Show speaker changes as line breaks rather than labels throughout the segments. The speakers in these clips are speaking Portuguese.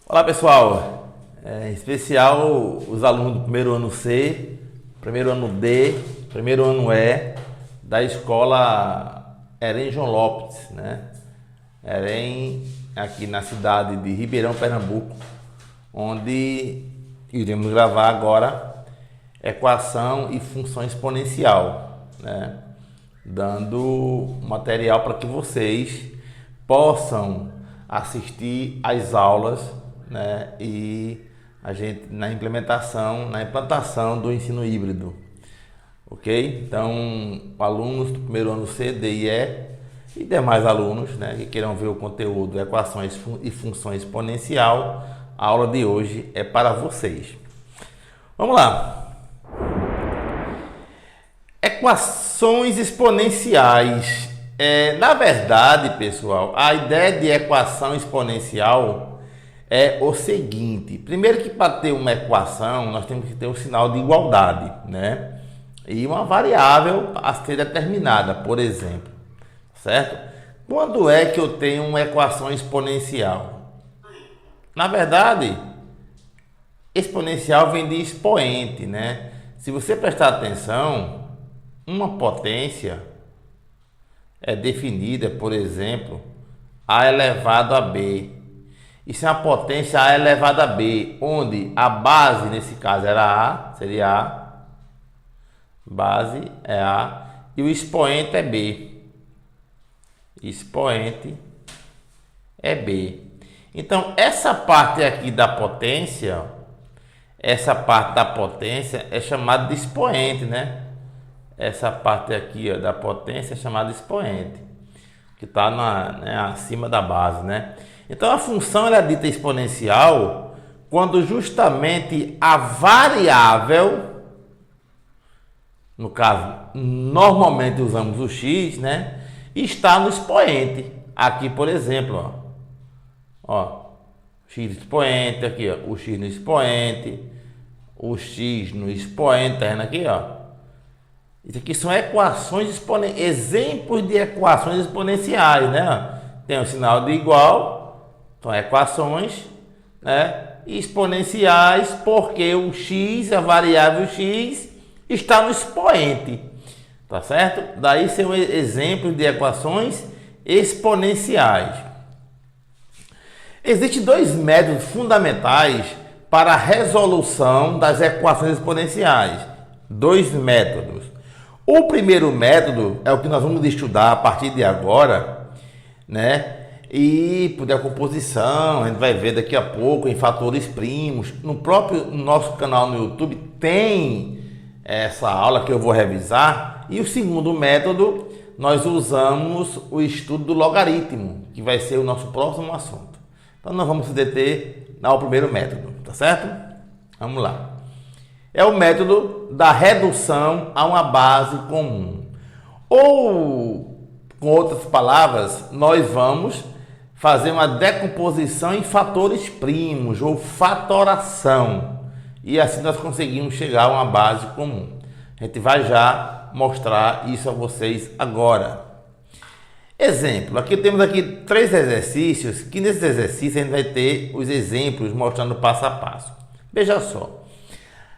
Olá pessoal, em especial os alunos do primeiro ano C, primeiro ano D, primeiro ano E da escola Herém João Lopes, né? Herém, aqui na cidade de Ribeirão, Pernambuco, onde iremos gravar agora equação e função exponencial, né? Dando material para que vocês possam assistir às aulas, né? E a gente na implantação do ensino híbrido, ok? Então, alunos do primeiro ano C, D e E e demais alunos, né, que queiram ver o conteúdo equações e função exponencial, a aula de hoje é para vocês. Vamos lá. Equações exponenciais. Na verdade, pessoal, a ideia de equação exponencial é o seguinte: primeiro, que para ter uma equação nós temos que ter um sinal de igualdade, né? E uma variável a ser determinada, por exemplo, certo? Quando é que eu tenho uma equação exponencial? Na verdade, exponencial vem de expoente, né? Se você prestar atenção, uma potência é definida, por exemplo, a elevado a b. Isso é uma potência a elevado a b, onde a base, nesse caso, era a, seria a, base é a, e o expoente é b. Expoente é b. Então, essa parte aqui da potência, é chamada de expoente, né? Essa parte aqui, ó, da potência é chamada de expoente, que está acima da base, né? Então a função ela é dita exponencial quando justamente a variável, no caso, normalmente usamos o x, né? Está no expoente. Aqui, por exemplo, ó, x expoente, aqui, ó, o x no expoente, o x no expoente, tá vendo aqui, ó? Isso aqui são equações exemplos de equações exponenciais, né? Tem o sinal de igual, são equações, né? Exponenciais, porque o x, a variável x, está no expoente, tá certo? Daí são exemplos de equações exponenciais. Existem dois métodos fundamentais para a resolução das equações exponenciais. Dois métodos. O primeiro método é o que nós vamos estudar a partir de agora, né? E por decomposição, a gente vai ver daqui a pouco em fatores primos. No nosso canal no YouTube tem essa aula que eu vou revisar. E o segundo método, nós usamos o estudo do logaritmo, que vai ser o nosso próximo assunto. Então nós vamos se deter ao primeiro método, tá certo? Vamos lá. É o método da redução a uma base comum. Ou, com outras palavras, nós vamos fazer uma decomposição em fatores primos, ou fatoração. E assim nós conseguimos chegar a uma base comum. A gente vai já mostrar isso a vocês agora. Exemplo, aqui temos aqui 3 exercícios, que nesses exercícios a gente vai ter os exemplos mostrando passo a passo. Veja só.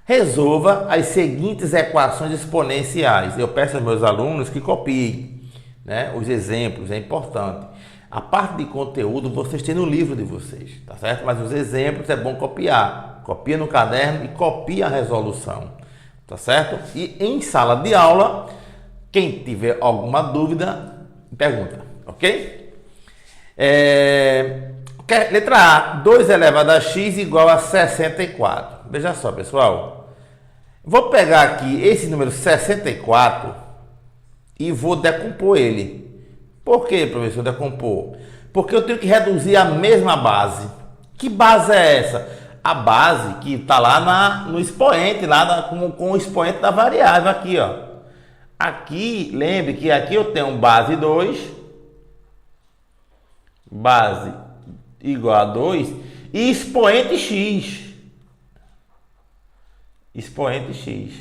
Resolva as seguintes equações exponenciais. Eu peço aos meus alunos que copiem, né, os exemplos, é importante. A parte de conteúdo vocês têm no livro de vocês, tá certo? Mas os exemplos é bom copiar. Copia no caderno e copia a resolução, tá certo? E em sala de aula, quem tiver alguma dúvida, pergunta, ok? Letra A, 2 elevado a x igual a 64. Veja só, pessoal. Vou pegar aqui esse número 64 e vou decompor ele. Por que, professor, decompor? Porque eu tenho que reduzir a mesma base. Que base é essa? A base que está lá no expoente, com o expoente da variável aqui, ó. Aqui, lembre que aqui eu tenho base 2, base igual a 2 e expoente x. Expoente x.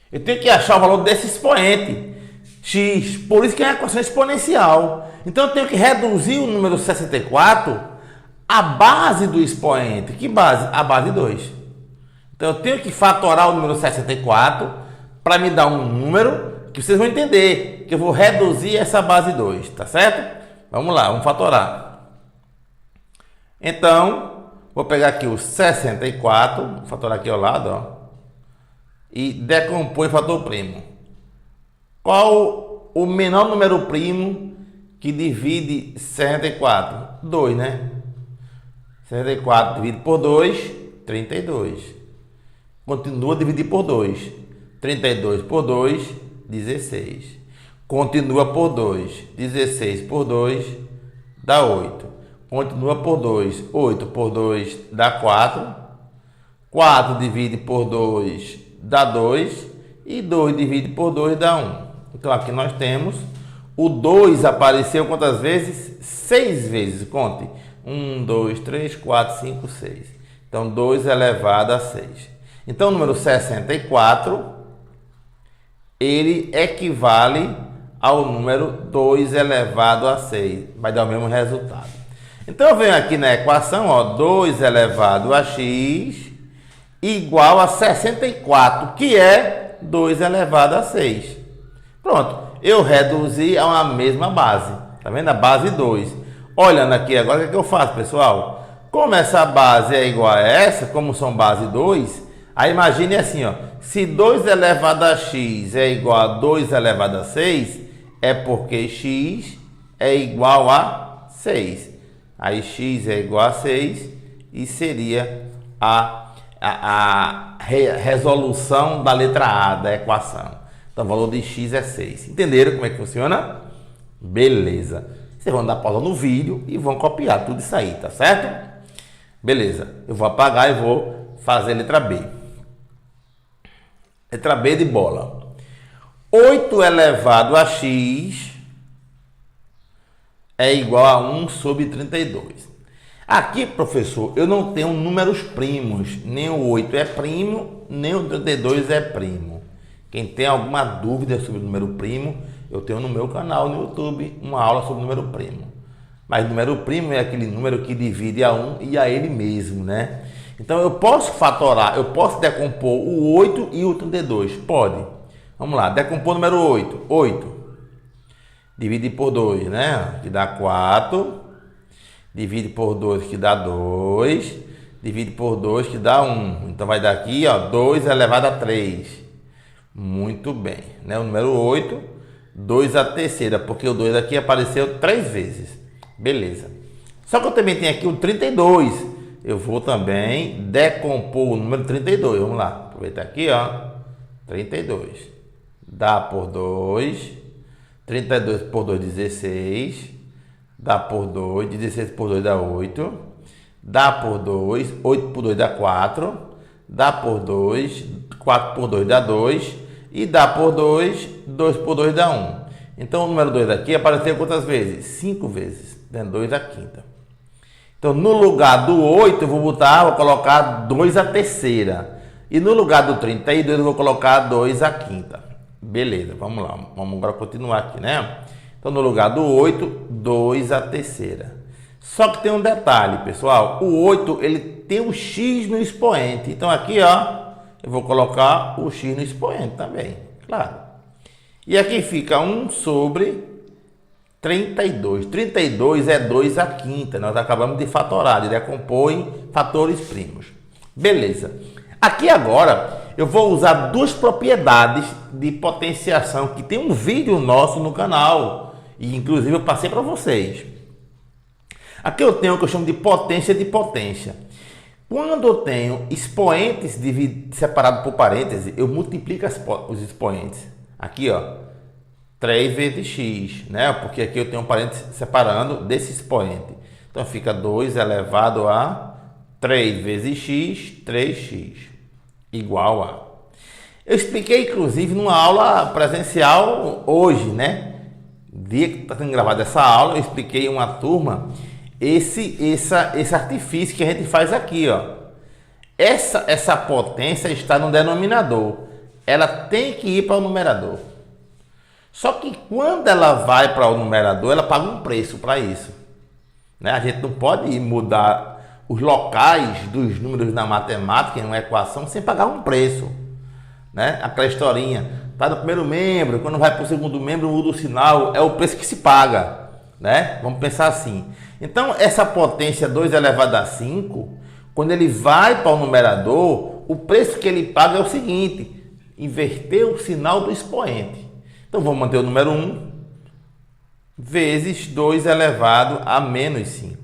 Eu tenho que achar o valor desse expoente x, por isso que é uma equação exponencial. Então eu tenho que reduzir o número 64 A base do expoente, que base? A base 2. Então eu tenho que fatorar o número 64 para me dar um número que vocês vão entender, que eu vou reduzir essa base 2, tá certo? Vamos lá, vamos fatorar. Então, vou pegar aqui o 64, vou fatorar aqui ao lado, ó, e decompor em fator primo. Qual o menor número primo que divide 64? 2, né? 64 dividido por 2, 32. Continua a dividir por 2. 32 por 2, 16. Continua por 2. 16 por 2 dá 8. Continua por 2. 8 por 2 dá 4. 4 divide por 2 dá 2. E 2 divide por 2 dá 1. Então aqui nós temos o 2 apareceu quantas vezes? 6 vezes. Conte. 1, 2, 3, 4, 5, 6. Então 2 elevado a 6. Então o número 64, ele equivale ao número 2 elevado a 6. Vai dar o mesmo resultado. Então eu venho aqui na equação, ó, 2 elevado a x igual a 64, que é 2 elevado a 6. Pronto, eu reduzi a uma mesma base. Tá vendo? A base 2. Olhando aqui agora, o que eu faço, pessoal? Como essa base é igual a essa, como são base 2, aí imagine assim, ó, se 2 elevado a x é igual a 2 elevado a 6, é porque x é igual a 6. Aí x é igual a 6 e seria a resolução da letra A da equação. Então o valor de x é 6. Entenderam como é que funciona? Beleza. Vocês vão dar pausa no vídeo e vão copiar tudo isso aí, tá certo? Beleza. Eu vou apagar e vou fazer a letra B. Letra B de bola. 8 elevado a x é igual a 1 sobre 32. Aqui, professor, eu não tenho números primos. Nem o 8 é primo, nem o 32 é primo. Quem tem alguma dúvida sobre o número primo, eu tenho no meu canal no YouTube uma aula sobre o número primo. Mas número primo é aquele número que divide a 1 e a ele mesmo, né? Então eu posso fatorar, eu posso decompor o 8 e o 32. Pode. Vamos lá, decompor o número 8. 8. Divide por 2, né? Que dá 4. Divide por 2, que dá 2. Divide por 2, que dá 1. Então vai dar aqui, ó, 2 elevado a 3. Muito bem, né? O número 8, 2 a terceira, porque o 2 aqui apareceu 3 vezes. Beleza. Só que eu também tenho aqui o 32. Eu vou também decompor o número 32. Vamos lá. Aproveitar aqui, ó. 32. Dá por 2. 32 por 2, 16. Dá por 2. 16 por 2 dá 8. Dá por 2. 8 por 2 dá 4. Dá por 2. 4 por 2 dá 2. E dá por 2. 2 por 2 dá 1. Então o número 2 aqui apareceu quantas vezes? 5 vezes. Dando 2 a quinta. Então no lugar do 8 eu vou colocar 2 a terceira. E no lugar do 32 eu vou colocar 2 a quinta. Beleza, vamos lá. Vamos agora continuar aqui, né? Então no lugar do 8, 2 a terceira. Só que tem um detalhe, pessoal. O 8 ele tem um x no expoente. Então aqui, ó, eu vou colocar o x no expoente também, claro. E aqui fica 1 sobre 32. 32 é 2 a quinta. Nós acabamos de fatorar, de decompor em fatores primos. Beleza. Aqui agora eu vou usar duas propriedades de potenciação que tem um vídeo nosso no canal. E inclusive eu passei para vocês. Aqui eu tenho o que eu chamo de potência de potência. Quando eu tenho expoentes separados por parênteses, eu multiplico os expoentes. Aqui, ó, 3 vezes x, né? Porque aqui eu tenho um parênteses separando desse expoente. Então fica 2 elevado a 3 vezes x, 3x, igual a... Eu expliquei, inclusive, numa aula presencial hoje, né? Dia que está sendo gravada essa aula, eu expliquei a uma turma esse artifício que a gente faz aqui, ó. Essa potência está no denominador. Ela tem que ir para o numerador. Só que quando ela vai para o numerador, ela paga um preço para isso. né? A gente não pode mudar os locais dos números na matemática, em uma equação, sem pagar um preço, né? Aquela historinha, tá no primeiro membro, quando vai para o segundo membro, muda o sinal, é o preço que se paga, né? Vamos pensar assim. Então, essa potência 2 elevado a 5, quando ele vai para o numerador, o preço que ele paga é o seguinte: inverter o sinal do expoente. Então, vamos manter o número 1 vezes 2 elevado a menos 5.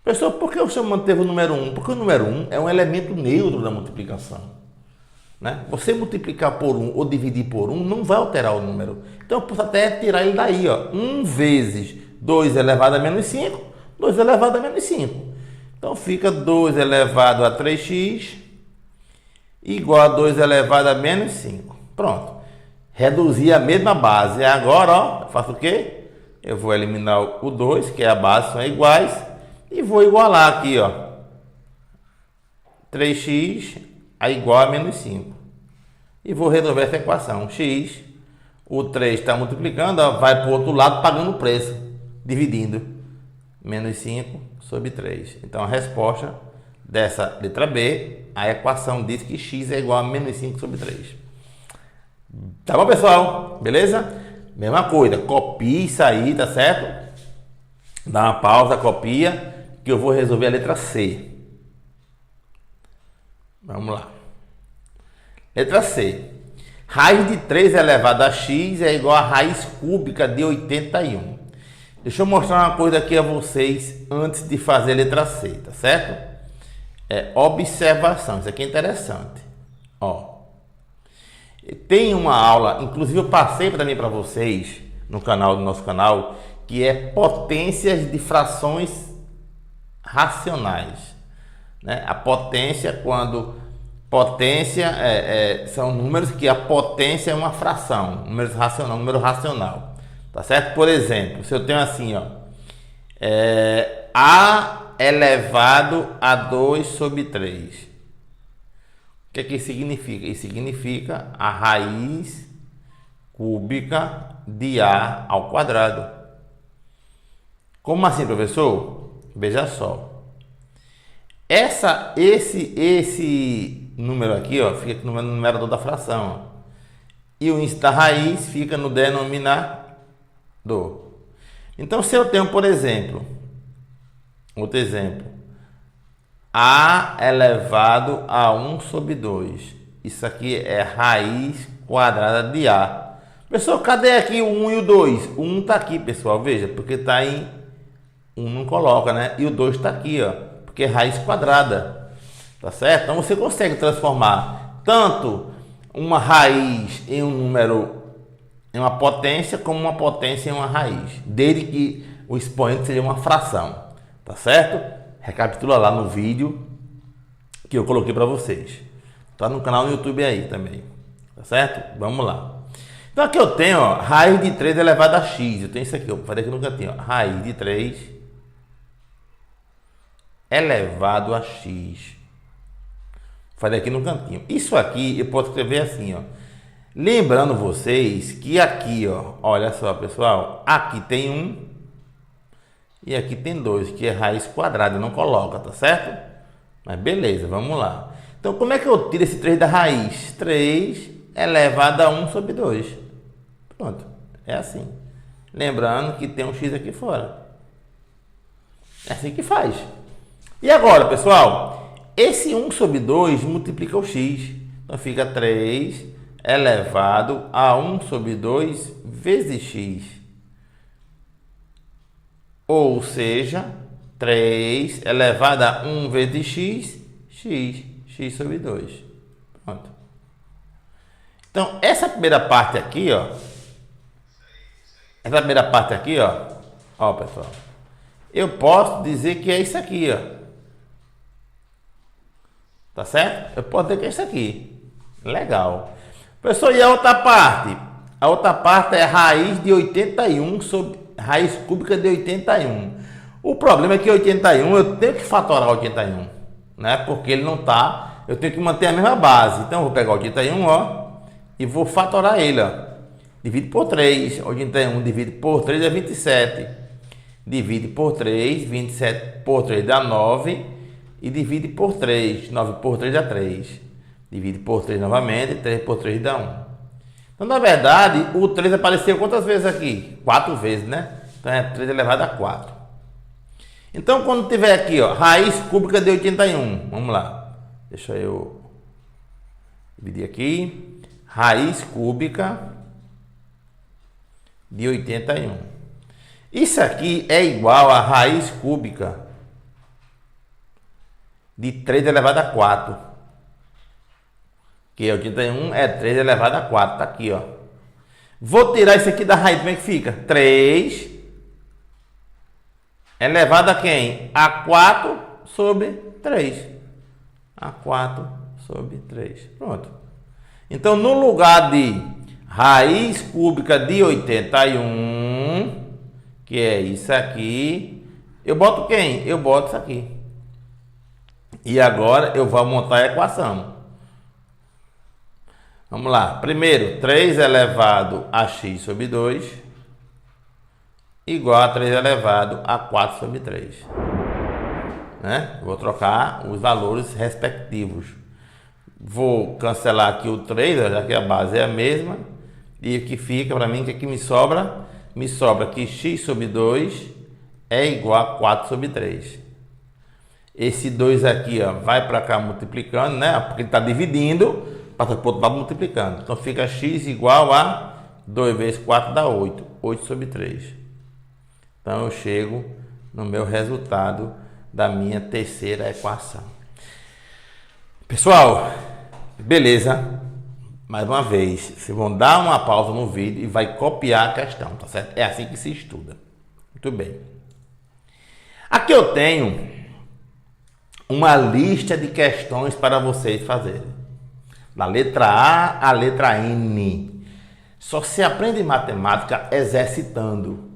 Pessoal, por que eu chamo manter o número 1? Porque o número 1 é um elemento neutro da multiplicação, né? Você multiplicar por 1 ou dividir por 1 não vai alterar o número. Então, eu posso até tirar ele daí, ó. 1 vezes 2 elevado a menos 5, 2 elevado a menos 5. Então, fica 2 elevado a 3x igual a 2 elevado a menos 5. Pronto. Reduzir a mesma base. Agora, ó, eu faço o quê? Eu vou eliminar o 2, que é a base, são iguais, e vou igualar aqui, ó. 3x é igual a menos 5. E vou resolver essa equação. X, o 3 está multiplicando, ó, vai para o outro lado pagando o preço, dividindo. Menos 5 sobre 3. Então, a resposta dessa letra B, a equação diz que x é igual a menos 5 sobre 3. Tá bom, pessoal? Beleza? Mesma coisa, copie isso aí, tá certo? Dá uma pausa, copia, que eu vou resolver a letra C. Vamos lá. Letra C. Raiz de 3 elevado a x é igual a raiz cúbica de 81. Deixa eu mostrar uma coisa aqui a vocês antes de fazer a letra C, tá certo? É observação, isso aqui é interessante. Ó. Tem uma aula, inclusive eu passei também para vocês no canal do nosso canal, que é potências de frações racionais, né? A potência, quando potência são números que a potência é uma fração, número racional, tá certo? Por exemplo, se eu tenho assim, ó, a elevado a 2 sobre 3. O que isso significa? Isso significa a raiz cúbica de A ao quadrado. Como assim, professor? Veja só. Esse número aqui, ó, fica no numerador da fração. Ó. E o índice da raiz fica no denominador. Então, se eu tenho, por exemplo, outro exemplo. A elevado a 1 sobre 2. Isso aqui é raiz quadrada de A. Pessoal, cadê aqui o 1 e o 2? O 1 está aqui, pessoal. Veja, porque está em 1 não coloca, né? E o 2 está aqui, ó, porque é raiz quadrada. Tá certo? Então, você consegue transformar tanto uma raiz em um número, em uma potência, como uma potência em uma raiz. Desde que o expoente seja uma fração. Tá certo? Recapitula lá no vídeo que eu coloquei para vocês. Tá no canal no YouTube aí também. Tá certo? Vamos lá. Então aqui eu tenho, ó, raiz de 3 elevado a x. Eu tenho isso aqui, eu vou fazer aqui no cantinho, ó. Raiz de 3 elevado a x. Vou fazer aqui no cantinho. Isso aqui eu posso escrever assim, ó. Lembrando vocês que aqui, ó, olha só, pessoal, aqui tem 1 e aqui tem 2, que é raiz quadrada, não coloca, tá certo? Mas beleza, vamos lá. Então, como é que eu tiro esse 3 da raiz? 3 elevado a 1 sobre 2. Pronto, é assim. Lembrando que tem um x aqui fora. É assim que faz. E agora, pessoal, esse 1 sobre 2 multiplica o x. Então, fica 3 elevado a 1 sobre 2 vezes x. Ou seja, 3 elevado a 1 vezes x, x sobre 2. Pronto. Então, essa primeira parte aqui, ó. Essa primeira parte aqui, ó, pessoal. Eu posso dizer que é isso aqui, ó. Tá certo? Eu posso dizer que é isso aqui. Legal. Pessoal, e a outra parte? A outra parte é raiz de 81 sobre raiz cúbica de 81. O problema é que 81 eu tenho que fatorar 81, né? Porque ele não tá, eu tenho que manter a mesma base. Então eu vou pegar 81, ó, e vou fatorar ele, ó. Divido por 3, 81 dividido por 3 é 27. Divide por 3, 27 por 3 dá 9. E divide por 3, 9 por 3 dá 3. Divide por 3 novamente, 3 por 3 dá 1. Então, na verdade, o 3 apareceu quantas vezes aqui? 4 vezes, né? Então, é 3 elevado a 4. Então, quando tiver aqui, ó, raiz cúbica de 81. Vamos lá. Deixa eu dividir aqui. Raiz cúbica de 81. Isso aqui é igual a raiz cúbica de 3 elevado a 4. Que 81 é 3 elevado a 4. Tá aqui, ó. Vou tirar isso aqui da raiz. Como é que fica? 3 elevado a quem? A 4 sobre 3. A 4 sobre 3. Pronto. Então, no lugar de raiz cúbica de 81, que é isso aqui, eu boto quem? Eu boto isso aqui. E agora eu vou montar a equação. Vamos lá. Primeiro, 3 elevado a x sobre 2 igual a 3 elevado a 4 sobre 3. Né? Vou trocar os valores respectivos. Vou cancelar aqui o 3, já que a base é a mesma. E o que fica para mim, o que aqui me sobra? Me sobra que x sobre 2 é igual a 4 sobre 3. Esse 2 aqui, ó, vai para cá multiplicando, né? Porque ele está dividindo, passa para o outro lado multiplicando. Então fica x igual a 2 vezes 4 dá 8. 8 sobre 3. Então eu chego no meu resultado da minha terceira equação. Pessoal, beleza? Mais uma vez, vocês vão dar uma pausa no vídeo e vai copiar a questão, tá certo? É assim que se estuda. Muito bem. Aqui eu tenho uma lista de questões para vocês fazerem. Da letra A à letra N. Só se aprende matemática exercitando.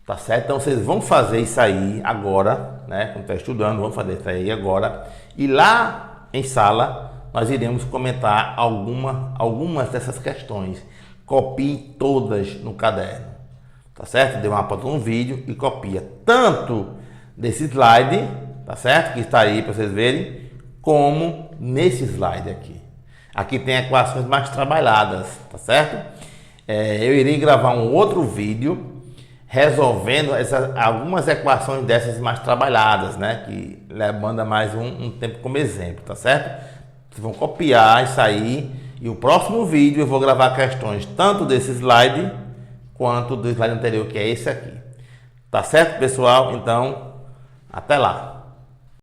Tá certo? Então vocês vão fazer isso aí agora, né? Quando está estudando, vão fazer isso aí agora. E lá em sala nós iremos comentar algumas dessas questões. Copie todas no caderno. Tá certo? Dê uma pausa no vídeo e copia tanto desse slide, tá certo? Que está aí para vocês verem, como nesse slide aqui. Aqui tem equações mais trabalhadas, tá certo? Eu irei gravar um outro vídeo resolvendo algumas equações dessas mais trabalhadas, né? Que demanda mais um tempo como exemplo, tá certo? Vocês vão copiar isso aí e o próximo vídeo eu vou gravar questões tanto desse slide quanto do slide anterior, que é esse aqui. Tá certo, pessoal? Então, até lá!